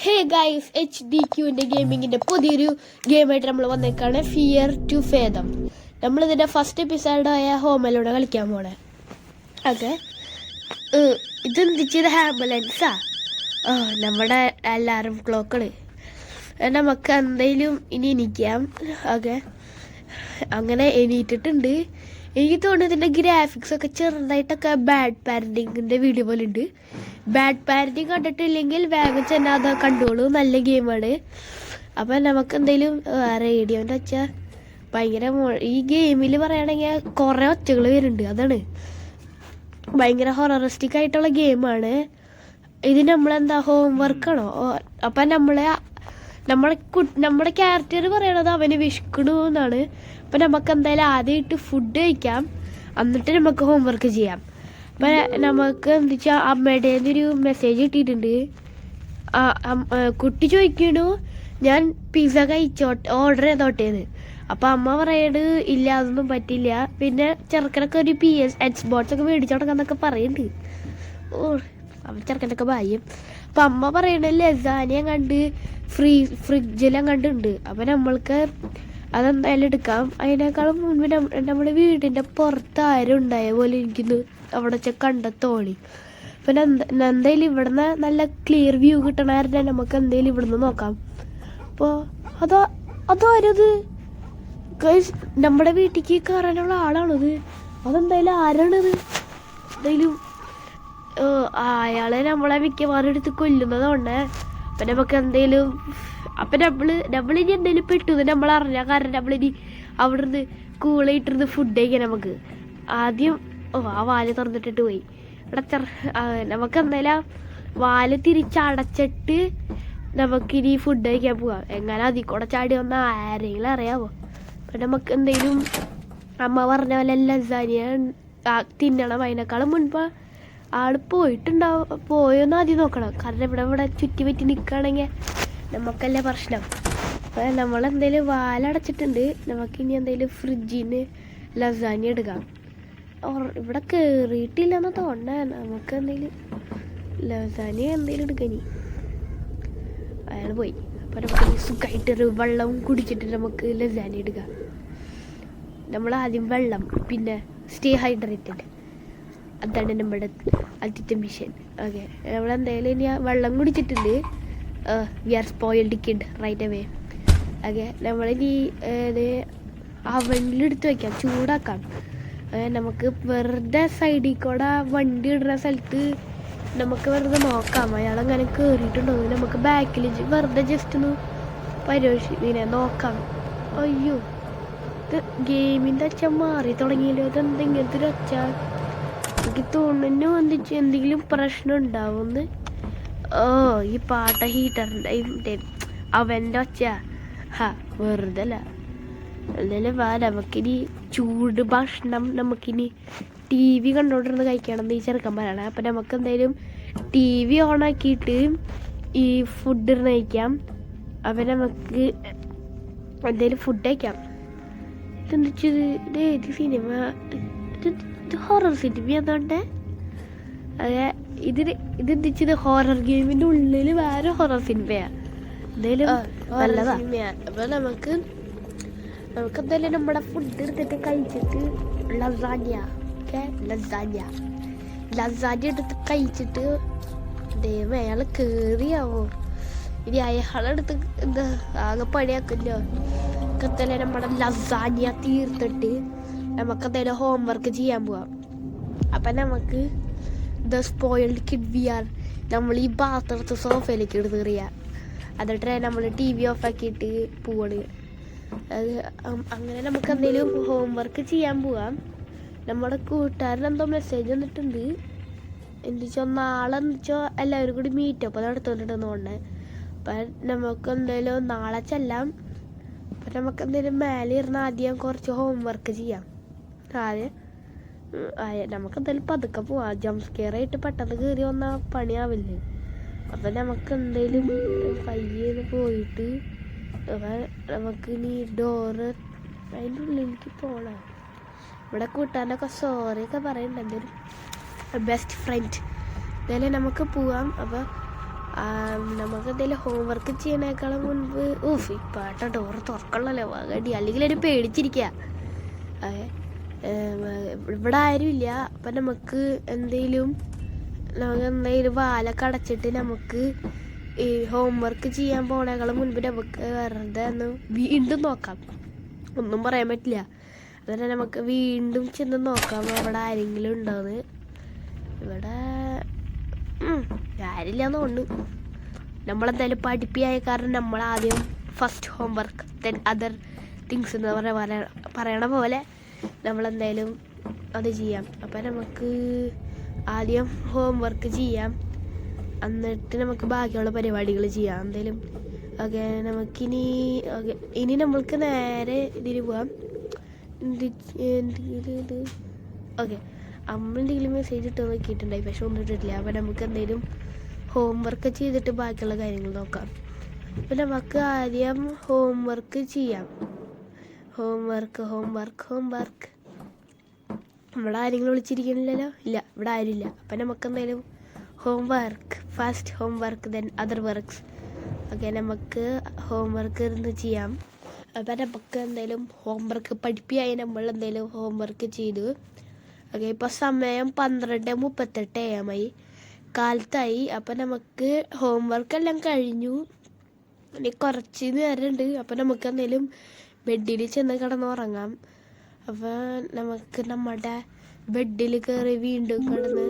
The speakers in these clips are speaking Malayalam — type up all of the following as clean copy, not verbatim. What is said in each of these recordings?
ഹേ ഗൈസ്, HDQന്റെ ഗെയിമിങ്ങിന്റെ പുതിയൊരു ഗെയിമായിട്ട് നമ്മൾ വന്നേക്കാണ്. Fear to ഫേദം. നമ്മളിതിൻ്റെ ഫസ്റ്റ് എപ്പിസോഡായ ഹോമലൂടെ കളിക്കാൻ പോണേ. അതെ, ഇതെന്തിച്ചത് ആംബുലൻസാ? നമ്മുടെ അലാറം ക്ലോക്കുകൾ. നമുക്ക് എന്തെങ്കിലും ഇനി എണീക്കാം. ഓക്കെ, അങ്ങനെ എണീറ്റിട്ടുണ്ട്. എനിക്ക് തോന്നുന്നു ഇതിൻ്റെ ഗ്രാഫിക്സ് ഒക്കെ ചെറുതായിട്ടൊക്കെ ബാഡ് പാരൻറ്റിങ്ങിൻ്റെ വീഡിയോ പോലെ ഉണ്ട്. ബാഡ് പാരൻറ്റിങ് കണ്ടിട്ടില്ലെങ്കിൽ വേഗം തന്നെ അത് കണ്ടോളൂ. നല്ല ഗെയിമാണ്. അപ്പം നമുക്ക് എന്തെങ്കിലും റേഡിയോൻ്റെ ഒച്ച ഭയങ്കര ഈ ഗെയിമിൽ പറയുകയാണെങ്കിൽ കുറേ ഒച്ചകൾ വരുന്നുണ്ട്. അതാണ് ഭയങ്കര ഹൊററിസ്റ്റിക് ആയിട്ടുള്ള ഗെയിമാണ് ഇത്. നമ്മളെന്താ ഹോംവർക്കാണോ? അപ്പം നമ്മുടെ ക്യാരക്ടർ പറയണത് അവന് വിശക്കണു എന്നാണ്. അപ്പം നമുക്ക് എന്തായാലും ആദ്യമായിട്ട് ഫുഡ് കഴിക്കാം, എന്നിട്ട് നമുക്ക് ഹോംവർക്ക് ചെയ്യാം. അപ്പം നമുക്ക് എന്താ വെച്ചാൽ അമ്മയുടെ ഒരു മെസ്സേജ് കിട്ടിയിട്ടുണ്ട്. കുട്ടി ചോദിക്കണു ഞാൻ പിസ്സ ഓർഡർ ചെയ്തോട്ടേന്ന്. അപ്പം അമ്മ പറയണത് ഇല്ല, അതൊന്നും പറ്റില്ല. പിന്നെ ചെറുക്കനൊക്കെ ഒരു Xbox ഒക്കെ മേടിച്ചോടക്കാന്നൊക്കെ പറയുന്നുണ്ട്. അവൻ ചെറുക്കനൊക്കെ ഭാര്യം. അപ്പം അമ്മ പറയണത് ലസാനിയ കണ്ട് ഫ്രിഡ്ജെല്ലാം കണ്ടുണ്ട്. അപ്പം നമ്മൾക്ക് അതെന്തായാലും എടുക്കാം. അതിനേക്കാളും മുൻപ് നമ്മുടെ വീടിൻ്റെ പുറത്ത് ആരും ഉണ്ടായ പോലെ ഇരിക്കുന്നു. അവിടെ കണ്ട തോണി. പിന്നെ എന്തായാലും ഇവിടുന്ന് നല്ല ക്ലിയർ വ്യൂ കിട്ടണമായിരുന്നു. നമുക്ക് എന്തായാലും ഇവിടുന്ന് നോക്കാം. അപ്പോൾ അതാരത്? നമ്മുടെ വീട്ടിലേക്ക് കയറാനുള്ള ആളാണത്. അതെന്തായാലും ആരാണത്? എന്തായാലും അയാളെ നമ്മളെ മിക്കവാറും എടുത്ത് കൊല്ലുന്നതുകൊണ്ട് അപ്പം നമുക്ക് എന്തെങ്കിലും അപ്പം നമ്മളിനി എന്തെങ്കിലും പെട്ടു നമ്മൾ അറിഞ്ഞാൽ. കാരണം നമ്മളിനി അവിടെ നിന്ന് കൂളായിട്ടിരുന്ന് ഫുഡ് കഴിക്കാൻ നമുക്ക് ആദ്യം ആ വാല് തുറന്നിട്ടിട്ട് പോയി. ഇവിടെ നമുക്ക് എന്തായാലും വാല് തിരിച്ചടച്ചിട്ട് നമുക്കിനി ഫുഡ് കഴിക്കാൻ പോവാം. എങ്ങനെ അതിൽ കൂടെ ചാടി വന്ന ആരെങ്കിലും അറിയാമോ? അപ്പം നമുക്ക് എന്തെങ്കിലും അമ്മ പറഞ്ഞ പോലെ ലസാനിയ തിന്നണം. അതിനേക്കാളും മുൻപ് ആൾ പോയോന്ന് ആദ്യം നോക്കണം. കാരണം ഇവിടെ ചുറ്റി പറ്റി നിൽക്കുകയാണെങ്കിൽ നമുക്കല്ലേ പ്രശ്നം. അപ്പം നമ്മളെന്തെങ്കിലും വാലടച്ചിട്ടുണ്ട്. നമുക്കിനി എന്തെങ്കിലും ഫ്രിഡ്ജിൽ നിന്ന് ലസാനിയ എടുക്കാം. ഇവിടെ കയറിയിട്ടില്ലെന്ന് തോന്നണേ. നമുക്ക് എന്തെങ്കിലും ലസാനിയ എന്തെങ്കിലും എടുക്കാനി. അയാൾ പോയി. അപ്പം നമുക്ക് സുഖമായിട്ടൊരു വെള്ളം കുടിച്ചിട്ട് നമുക്ക് ലസാനിയ എടുക്കാം. നമ്മൾ ആദ്യം വെള്ളം, പിന്നെ സ്റ്റേ ഹൈഡ്രേറ്റഡ്. അതാണ് നമ്മുടെ ആദ്യത്തെ മിഷൻ. ഓക്കെ, നമ്മളെന്തായാലും ഇനി വെള്ളം കുടിച്ചിട്ടുണ്ട്. We are spoiled kid right away. Okay, നമ്മളിനി അവനിലെടുത്ത് വയ്ക്കാം, ചൂടാക്കാം. നമുക്ക് വെറുതെ സൈഡിൽ കൂടെ വണ്ടി ഇടുന്ന സ്ഥലത്ത് നമുക്ക് വെറുതെ നോക്കാം അയാളങ്ങനെ കയറിയിട്ടുണ്ടോ. നമുക്ക് ബാക്കിൽ വെറുതെ ജസ്റ്റ് ഒന്ന് പരിശോധിച്ച് നോക്കാം. അയ്യോ, ഇത് ഗെയിമിൻ്റെ അച്ഛ മാറി തുടങ്ങിയല്ലോ. ഇതെന്താ ഇങ്ങനത്തെ ഒരു അച്ഛ? എനിക്ക് തോന്നുന്നു എന്തെങ്കിലും പ്രശ്നം ഉണ്ടാവുമെന്ന്. ഈ പാട്ട ഹീറ്ററിൻ്റെ അവൻ്റെ ഒച്ച വെറുതെ അല്ല. എന്തായാലും നമുക്കിനി ചൂട് ഭക്ഷണം നമുക്കിനി TV കണ്ടോണ്ടിരുന്ന് കഴിക്കണം ഈ ചെറുക്കൻ പറയണേ. അപ്പം നമുക്ക് എന്തായാലും TV ഓണാക്കിയിട്ട് ഈ ഫുഡ് ഇരുന്ന് കഴിക്കാം. അപ്പം നമുക്ക് എന്തായാലും ഫുഡ് കഴിക്കാം. ഇതെന്തിച്ചത്? ഇത് ഏത് സിനിമ? ഇത് ഹൊറർ സിനിമ അതുകൊണ്ട് ഇതെന്തിച്ചത് ഹൊറർ ഗെയിമിൻ്റെ ഉള്ളിൽ വേറെ ഹൊറർ സിനിമയാണ്. എന്തായാലും നല്ലതാ. അപ്പം നമുക്ക് എന്തായാലും നമ്മുടെ ഫുഡ് എടുത്തിട്ട് കഴിച്ചിട്ട് ലസാനിയ എടുത്ത് കഴിച്ചിട്ട് ദൈവം അയാൾ കയറിയാവോ? ഇനി അയാളെടുത്ത് എന്താ ആകെ പണിയാക്കല്ലോ. എന്തായാലും നമ്മുടെ ലസാനിയ തീർത്തിട്ട് നമുക്ക് എന്തായാലും ഹോംവർക്ക് ചെയ്യാൻ പോവാം. അപ്പം നമുക്ക് the spoiled kid we are. നമ്മൾ ഈ ബാത്റൂമത്തെ സോഫയിലേക്ക് എടുത്ത് കയറിയാൽ എന്നിട്ട് നമ്മൾ TV ഓഫാക്കിയിട്ട് പോവാണ്. അത് അങ്ങനെ നമുക്ക് എന്തെങ്കിലും ഹോംവർക്ക് ചെയ്യാൻ പോവാം. നമ്മുടെ കൂട്ടുകാരൻ എന്തോ മെസ്സേജ് വന്നിട്ടുണ്ട്. എന്തിച്ചോ നാളെ എല്ലാവരും കൂടി മീറ്റപ്പ് നടത്തുന്നുണ്ടെന്ന് തോന്നുന്നത്. അപ്പം നമുക്ക് എന്തായാലും നാളെ ചെല്ലാം. അപ്പം നമുക്ക് എന്തായാലും മേലെ ഇരുന്ന് ആദ്യം കുറച്ച് ഹോംവർക്ക് ചെയ്യാം. നമുക്ക് എന്തായാലും പതുക്കെ പോവാം. ജംപ് സ്കെയർ ആയിട്ട് പെട്ടെന്ന് കയറി വന്നാൽ പണിയാവില്ലേ. അപ്പം നമുക്ക് എന്തായാലും പയ്യെ പോയിട്ട് നമുക്ക് ഇനി ഡോറ് അതിൻ്റെ ഉള്ളിലേക്ക് പോകണം. ഇവിടെ കൂട്ടാനൊക്കെ സോറിയൊക്കെ പറയുന്നുണ്ട്. എന്തായാലും ബെസ്റ്റ് ഫ്രണ്ട്. എന്തായാലും നമുക്ക് പോവാം. അപ്പം നമുക്ക് എന്തെങ്കിലും ഹോംവർക്ക് ചെയ്യണേക്കാളും മുൻപ് ഇപ്പം ഡോറ് തുറക്കണല്ലോ വകടി, അല്ലെങ്കിൽ ഒരു പേടിച്ചിരിക്കുക. ഇവിടെ ആരുമില്ല. അപ്പം നമുക്ക് എന്തെങ്കിലും വാലൊക്കെ അടച്ചിട്ട് നമുക്ക് ഈ ഹോംവർക്ക് ചെയ്യാൻ പോണേക്കാളും മുൻപ് നമുക്ക് വെറുതെ ഒന്ന് വീണ്ടും നോക്കാം. ഒന്നും പറയാൻ പറ്റില്ല. അതുപോലെ നമുക്ക് വീണ്ടും ചെന്ന് നോക്കാം അവിടെ ആരെങ്കിലും ഉണ്ടോയെന്ന്. ഇവിടെ ആരില്ലാന്ന് തോന്നുന്നു. നമ്മളെന്തായാലും പഠിപ്പിയായ കാരണം നമ്മളാദ്യം first homework then other things എന്ന് പറയണ പോലെ നമ്മളെന്തായാലും അത് ചെയ്യാം. അപ്പം നമുക്ക് ആദ്യം ഹോംവർക്ക് ചെയ്യാം, എന്നിട്ട് നമുക്ക് ബാക്കിയുള്ള പരിപാടികൾ ചെയ്യാം എന്തായാലും. ഓക്കെ, ഇനി നമ്മൾക്ക് നേരെ ഇതിന് പോവാം. ഓക്കെ, അമ്മ എന്തെങ്കിലും മെസ്സേജ് ഇട്ട് നോക്കിയിട്ടുണ്ടായി, പക്ഷെ ഒന്നും ഇട്ടിട്ടില്ല. അപ്പം നമുക്ക് എന്തെങ്കിലും ഹോംവർക്ക് ചെയ്തിട്ട് ബാക്കിയുള്ള കാര്യങ്ങൾ നോക്കാം. അപ്പം നമുക്ക് ആദ്യം ഹോംവർക്ക് ചെയ്യാം. ഹോംവർക്ക് ഇവിടെ ആരെങ്കിലും വിളിച്ചിരിക്കണില്ലല്ലോ? ഇല്ല, ഇവിടെ ആരുമില്ല. അപ്പം നമുക്ക് എന്തായാലും first homework then other works. Okay, നമുക്ക് ഹോംവർക്ക് ഇരുന്ന് ചെയ്യാം. അപ്പം നമുക്ക് എന്തായാലും ഹോംവർക്ക് പഠിപ്പിയായി നമ്മൾ എന്തായാലും ഹോംവർക്ക് ചെയ്തു. ഓക്കെ, ഇപ്പോൾ സമയം 12:38 AM കാലത്തായി. അപ്പം നമുക്ക് ഹോംവർക്കെല്ലാം കഴിഞ്ഞു. ഇനി കുറച്ച് നേരമുണ്ട്. അപ്പം നമുക്ക് എന്തെങ്കിലും ബെഡിൽ ചെന്ന് കിടന്നുറങ്ങാം. അപ്പോൾ നമുക്ക് നമ്മുടെ ബെഡിൽ കയറി വീണ്ടും കിടന്ന്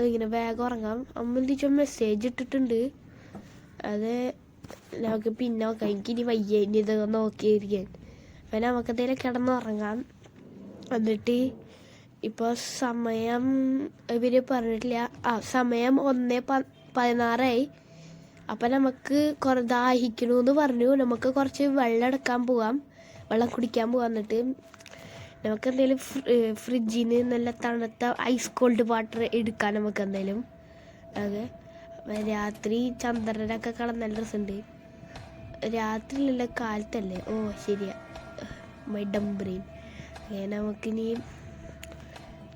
ഇങ്ങനെ വേഗം ഉറങ്ങാം. അമ്മ എന്തിച്ചോ മെസ്സേജ് ഇട്ടിട്ടുണ്ട്, അത് നമുക്ക് പിന്നെ നോക്കാം. എനിക്കിനി വയ്യ ഇനി ഇത് നോക്കിയിരിക്കാൻ. അപ്പം നമുക്ക് എന്തെങ്കിലും കിടന്നുറങ്ങാം. എന്നിട്ട് ഇപ്പോൾ സമയം ഇവർ പറഞ്ഞിട്ടില്ല. സമയം 1:16 അപ്പം നമുക്ക് ദാഹിക്കണമെന്ന് പറഞ്ഞു. നമുക്ക് കുറച്ച് വെള്ളം കുടിക്കാൻ പോവാം. എന്നിട്ട് നമുക്ക് എന്തെങ്കിലും ഫ്രിഡ്ജിൽ നിന്ന് നല്ല തണുത്ത ഐസ് കോൾഡ് വാട്ടർ എടുക്കാൻ നമുക്ക് എന്തെങ്കിലും. അതെ, രാത്രി ചന്ദ്രനൊക്കെ കാണാൻ നല്ല രസമുണ്ട്. രാത്രിയിലല്ല, കാലത്തല്ലേ? ഓ ശരിയാ, മൈ ഡം ബ്രെയിൻ. നമുക്കിനി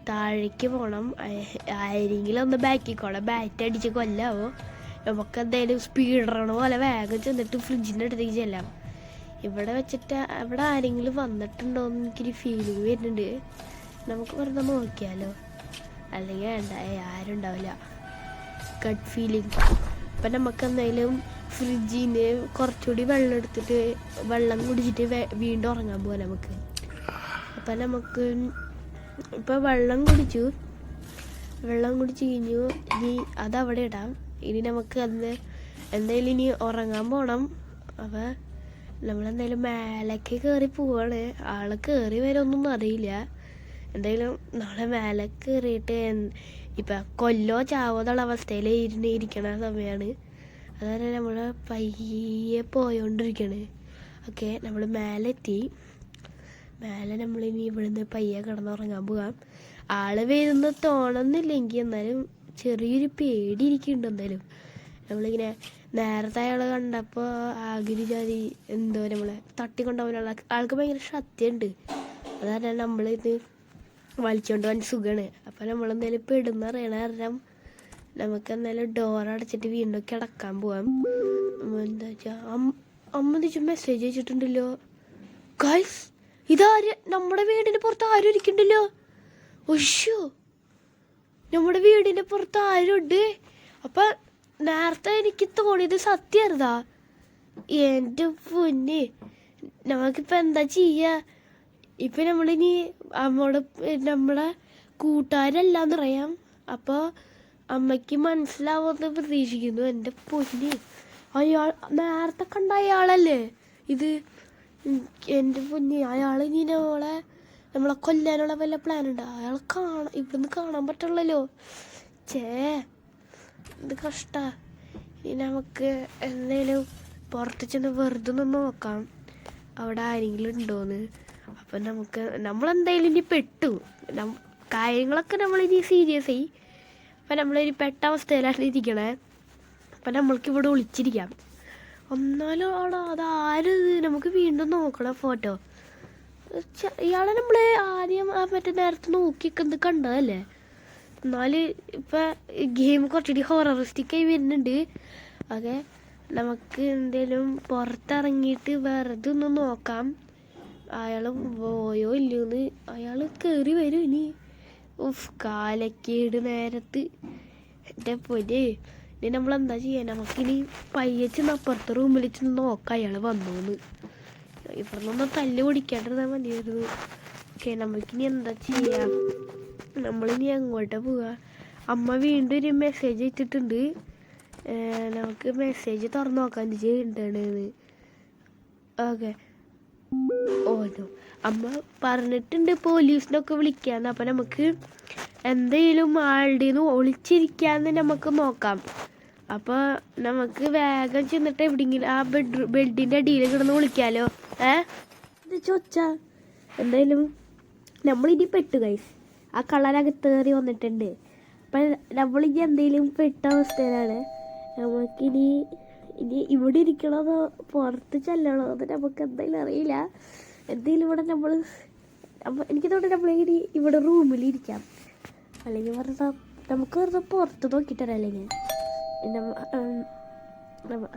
താഴേക്ക് പോകണം. ആരെങ്കിലും ഒന്ന് ബാക്കിക്കോളാം, ബാറ്റ് അടിച്ച് കൊല്ലാവോ. നമുക്ക് എന്തായാലും സ്പീഡ് റൺ പോലെ വേഗം ചെന്നിട്ട് ഫ്രിഡ്ജിൻ്റെ അടുത്തേക്ക് ചെല്ലാം. ഇവിടെ ആരെങ്കിലും വന്നിട്ടുണ്ടോയെന്ന് എനിക്കൊരു ഫീലിംഗ് വരുന്നുണ്ട്. നമുക്ക് വെറുതെ നോക്കിയാലോ? അല്ലെങ്കിൽ വേണ്ട, ആരും ഉണ്ടാവില്ല. Gut feeling. അപ്പം നമുക്ക് എന്തായാലും ഫ്രിഡ്ജിന് കുറച്ചുകൂടി വെള്ളം എടുത്തിട്ട് വെള്ളം കുടിച്ചിട്ട് വീണ്ടും ഉറങ്ങാൻ പോകാം നമുക്ക്. അപ്പം നമുക്ക് ഇപ്പോൾ വെള്ളം കുടിച്ചു കഴിഞ്ഞു. ഇനി അതവിടെ ഇടാം. ഇനി നമുക്ക് എന്തായാലും ഇനി ഉറങ്ങാൻ പോകണം. അപ്പോൾ നമ്മളെന്തായാലും മേലേക്ക് കയറി പോവാണ്. ആൾ കയറി വരുമൊന്നും അറിയില്ല. എന്തായാലും നമ്മളെ മേലെ കയറിയിട്ട് ഇപ്പം കൊല്ലോ ചാവോ എന്നുള്ള അവസ്ഥയിൽ ഇരിക്കണ സമയമാണ്. അതുപോലെ നമ്മൾ പയ്യെ പോയോണ്ടിരിക്കണ്. ഓക്കെ, നമ്മൾ മേലെത്തി. നമ്മളിനി ഇവിടുന്ന് പയ്യെ കിടന്നുറങ്ങാൻ പോകാം. ആള് വരുന്ന തോന്നുന്നില്ലെങ്കിൽ എന്നാലും ചെറിയൊരു പേടി ഇരിക്കുന്നുണ്ട്. എന്തായാലും നമ്മളിങ്ങനെ നേരത്തെ അയാൾ കണ്ടപ്പോൾ ആകിരി ജാതി എന്തോ നമ്മളെ തട്ടിക്കൊണ്ടുപോകാനുള്ള ആൾക്ക് ഭയങ്കര ശക്തിയുണ്ട്. അതാണ് നമ്മളിത് വലിച്ചുകൊണ്ട് പോകാൻ സുഖമാണ്. അപ്പം നമ്മളെന്തായാലും പെടുന്നറിയണ കാരണം നമുക്ക് എന്തായാലും ഡോറടച്ചിട്ട് വീണ്ടും കിടക്കാൻ പോവാം. എന്താ വെച്ചാൽ അമ്മ വെച്ചാൽ മെസ്സേജ് അയച്ചിട്ടുണ്ടല്ലോ. ഗൈസ്, ഇതാര്? നമ്മുടെ വീടിൻ്റെ പുറത്ത് ആരും ഇരിക്കണ്ടല്ലോ. ഒശ്ശോ, നമ്മുടെ വീടിൻ്റെ പുറത്ത് ആരുണ്ട്. അപ്പം നേരത്തെ എനിക്ക് തോന്നിയത് സത്യമായിരുന്നാ? എൻ്റെ പൊന്നെ, നമുക്കിപ്പോൾ എന്താ ചെയ്യുക? ഇപ്പം നമ്മളിനി നമ്മളെ കൂട്ടുകാരല്ലാന്നറിയാം. അപ്പോൾ അമ്മയ്ക്ക് മനസ്സിലാവുമെന്ന് പ്രതീക്ഷിക്കുന്നു. എൻ്റെ പൊന്നെ, നേരത്തെ കണ്ട അയാളല്ലേ ഇത്? എൻ്റെ പൊന്നെ, അയാൾ ഇനി നമ്മളെ കൊല്ലാനുള്ള വല്ല പ്ലാനുണ്ടോ? അയാളെ ഇവിടുന്ന് കാണാൻ പറ്റുള്ളല്ലോ. ഇത് കഷ്ടാ. ഇനി നമുക്ക് എന്തായാലും പുറത്ത് ചെന്ന് വെറുതെ ഒന്ന് നോക്കാം അവിടെ ആരെങ്കിലും ഉണ്ടോയെന്ന്. അപ്പം നമ്മളെന്തായാലും ഇനി പെട്ടു. കാര്യങ്ങളൊക്കെ നമ്മളിനി സീരിയസ് ആയി. അപ്പം നമ്മളൊരു പെട്ട അവസ്ഥയിലാണ് ഇരിക്കണേ. അപ്പം നമ്മൾക്കിവിടെ ഒളിച്ചിരിക്കാം. ഒന്നാലും അതാരത്? നമുക്ക് വീണ്ടും നോക്കണം ഫോട്ടോ. ഇയാളെ നമ്മൾ ആദ്യം മറ്റേ നേരത്തെ നോക്കിയൊക്കെ കണ്ടതല്ലേ? എന്നാല് ഇപ്പം ഗെയിം കുറച്ചുകൂടി ഹൊററിസ്റ്റിക്കായി വരുന്നുണ്ട്. ഓക്കെ, നമുക്ക് എന്തേലും പുറത്തിറങ്ങിയിട്ട് വെറുതെ ഒന്ന് നോക്കാം അയാൾ പോയോ ഇല്ലയോന്ന്. അയാൾ കയറി വരും ഇനി. കാലക്കേട് നേരത്ത് എൻ്റെ പൊന്നെ. ഇനി നമ്മളെന്താ ചെയ്യാൻ? നമുക്കിനി പയ്യച്ചെന്ന് അപ്പുറത്തെ റൂമിൽ ചെന്ന് നോക്കാം അയാൾ വന്നോന്ന്. ഇവിടെ നിന്നൊന്ന് തല്ല് പിടിക്കാണ്ടിരുന്നാൽ മതിയായിരുന്നു. ഓക്കെ, നമുക്കിനി എന്താ ചെയ്യാം? നമ്മളിനി എങ്ങോട്ടാ പോവുക? അമ്മ വീണ്ടും ഒരു മെസ്സേജ് ഇട്ടിട്ടുണ്ട്. നമുക്ക് മെസ്സേജ് തുറന്നു നോക്കാം എന്താണ്. ഓക്കെ, ഓരോ അമ്മ പറഞ്ഞിട്ടുണ്ട് പോലീസിനൊക്കെ വിളിക്കാന്ന്. അപ്പം നമുക്ക് എന്തെങ്കിലും ആളുടെ നിന്ന് ഒളിച്ചിരിക്കാന്ന് നമുക്ക് നോക്കാം. അപ്പോൾ നമുക്ക് വേഗം ചെന്നിട്ട് എവിടെയെങ്കിലും ആ ബെഡിൻ്റെ അടിയിൽ കിടന്ന് വിളിക്കാമല്ലോ. ഇത് ചോച്ച എന്തായാലും നമ്മളിനി പെട്ടു ഗൈസ്. ആ കള്ളനകത്ത് കയറി വന്നിട്ടുണ്ട്. അപ്പം നമ്മളിനി എന്തെങ്കിലും പെട്ട അവസ്ഥയിലാണ്. നമുക്കിനി ഇവിടെ ഇരിക്കണതോ പുറത്ത് ചെല്ലണോ അത് നമുക്ക് എന്തായാലും അറിയില്ല. എന്തെങ്കിലും ഇവിടെ എനിക്ക് തോന്നുന്നു നമ്മളിങ്ങനെ ഇവിടെ റൂമിലിരിക്കാം. അല്ലെങ്കിൽ നമുക്ക് വെറുതെ പുറത്ത് നോക്കിയിട്ടരാം.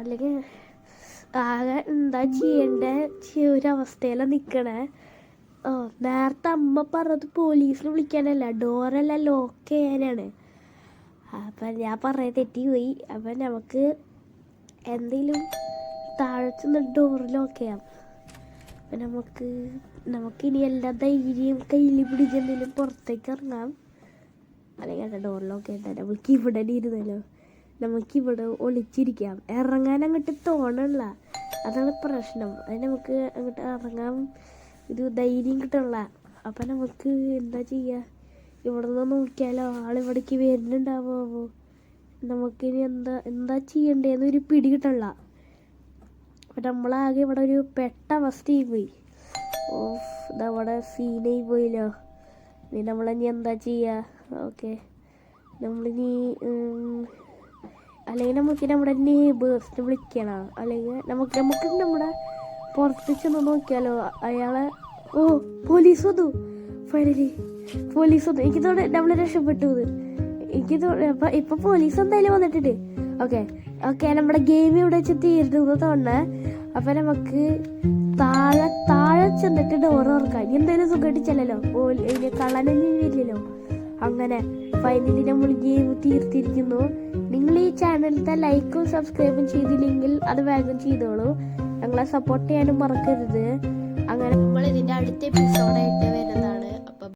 അല്ലെങ്കിൽ ആകെ എന്താ ചെയ്യേണ്ട ഒരവസ്ഥയിലാണ് നിൽക്കണേ. നേരത്തെ അമ്മ പറഞ്ഞത് പോലീസിനെ വിളിക്കാനല്ല, ഡോറെല്ലാം ലോക്ക് ചെയ്യാനാണ്. അപ്പം ഞാൻ പറയാൻ തെറ്റിപ്പോയി. അപ്പം നമുക്ക് എന്തെങ്കിലും താഴെ ചെന്ന് ഡോർ ലോക്ക് ചെയ്യാം. അപ്പം നമുക്കിനി എല്ലാ ധൈര്യം കയ്യിൽ പിടിച്ച് എന്തെങ്കിലും പുറത്തേക്ക് ഇറങ്ങാം. അല്ലെങ്കിൽ ഡോർ ലോക്ക് ചെയ്താൽ നമുക്ക് ഇവിടെ ഇരുന്നല്ലോ. നമുക്കിവിടെ ഒളിച്ചിരിക്കാം. ഇറങ്ങാൻ അങ്ങോട്ട് തോന്നണില്ല, അതാണ് പ്രശ്നം. അത് നമുക്ക് അങ്ങോട്ട് ഇറങ്ങാൻ ഒരു ധൈര്യം കിട്ടണില്ല. അപ്പം നമുക്ക് എന്താ ചെയ്യുക? ഇവിടെ നിന്ന് നോക്കിയാലോ ആളിവിടേക്ക് വരുന്നുണ്ടാവോ? നമുക്കിനി എന്താ ചെയ്യണ്ടേന്ന് ഒരു പിടി കിട്ടണില്ല. അപ്പം നമ്മളാകെ ഇവിടെ ഒരു പെട്ട അവസ്ഥയായി പോയി. ഇതവിടെ സീനായി പോയില്ലോ. ഇനി നമ്മളിനി എന്താ ചെയ്യുക? ഓക്കെ, നമ്മളിനി അല്ലെങ്കിൽ നമുക്ക് നമ്മുടെ നെയ്ബേഴ്സിനെ വിളിക്കണം. അല്ലെങ്കിൽ നമുക്ക് നമ്മുടെ പുറത്ത് ചെന്ന് നോക്കിയാലോ അയാളെ. പോലീസ് വന്നു. ഫൈനലി പോലീസ് വന്നു. എനിക്ക് തോന്നുന്നു നമ്മൾ രക്ഷപ്പെട്ടു. എനിക്ക് തോന്നുന്നു ഇപ്പം പോലീസ് എന്തായാലും വന്നിട്ടുണ്ട്. ഓക്കെ നമ്മുടെ ഗെയിം ഇവിടെ വെച്ച് തീരുന്നു തോന്നേ. അപ്പം നമുക്ക് താഴെ ചെന്നിട്ട് ഡോർ തുറക്കാം. ഇനി എന്തായാലും സുഖമായിട്ട് ചെല്ലല്ലോ, കള്ളനൊന്നും വരില്ലല്ലോ. അങ്ങനെ ഫൈനലി നമ്മൾ ഗെയിം തീർത്തിരിക്കുന്നു. നിങ്ങൾ ഈ ചാനലിലത്തെ ലൈക്കും സബ്സ്ക്രൈബും ചെയ്തില്ലെങ്കിൽ അത് വേഗം ചെയ്തോളൂ. ഞങ്ങളെ സപ്പോർട്ട് ചെയ്യാനും മറക്കരുത്. അങ്ങനെ നമ്മൾ ഇതിൻ്റെ അടുത്ത എപ്പിസോഡായിട്ട് വരുന്നതാണ്.